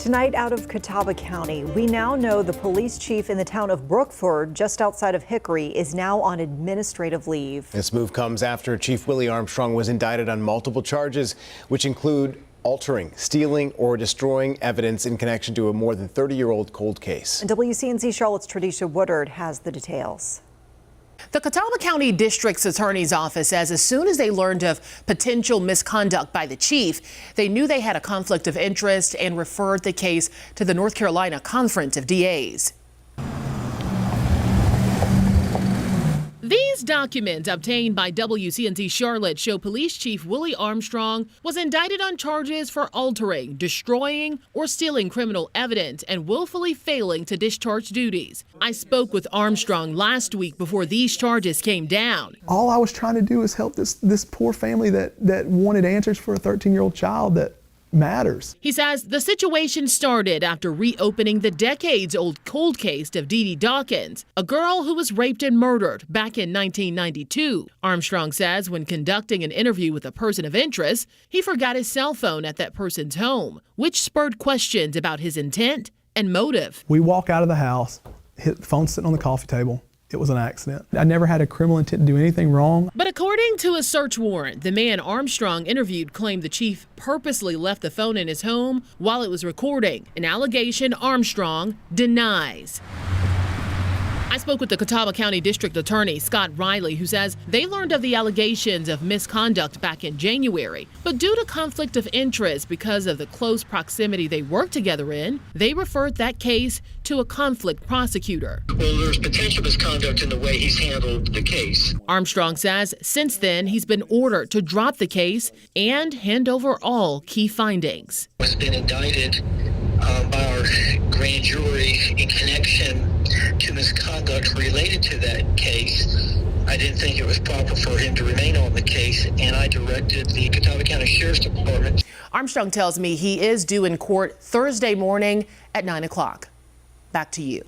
Tonight, out of Catawba County, we now know the police chief in the town of Brookford, just outside of Hickory, is now on administrative leave. This move comes after Chief Willie Armstrong was indicted on multiple charges, which include altering, stealing, or destroying evidence in connection to a more than 30-year-old cold case. And WCNC Charlotte's Tradesha Woodard has the details. The Catawba County District's Attorney's Office says as soon as they learned of potential misconduct by the chief, they knew they had a conflict of interest and referred the case to the North Carolina Conference of DAs. These documents obtained by WCNC Charlotte show Police Chief Willie Armstrong was indicted on charges for altering, destroying, or stealing criminal evidence and willfully failing to discharge duties. I spoke with Armstrong last week before these charges came down. All I was trying to do is help this poor family that wanted answers for a 13-year-old child that matters. He says the situation started after reopening the decades-old cold case of Dee Dee Dawkins, a girl who was raped and murdered back in 1992. Armstrong says when conducting an interview with a person of interest, he forgot his cell phone at that person's home, which spurred questions about his intent and motive. We walk out of the house, hit the phone sitting on the coffee table. It was an accident. I never had a criminal intent to do anything wrong. But according to a search warrant, the man Armstrong interviewed claimed the chief purposely left the phone in his home while it was recording, an allegation Armstrong denies. I spoke with the Catawba County District Attorney, Scott Riley, who says they learned of the allegations of misconduct back in January. But due to conflict of interest because of the close proximity they worked together in, they referred that case to a conflict prosecutor. Well, there's potential misconduct in the way he's handled the case. Armstrong says since then he's been ordered to drop the case and hand over all key findings. He's been indicted by our grand jury in connection to misconduct related to that case. I didn't think it was proper for him to remain on the case, and I directed the Catawba County Sheriff's Department. Armstrong tells me he is due in court Thursday morning at 9 o'clock. Back to you.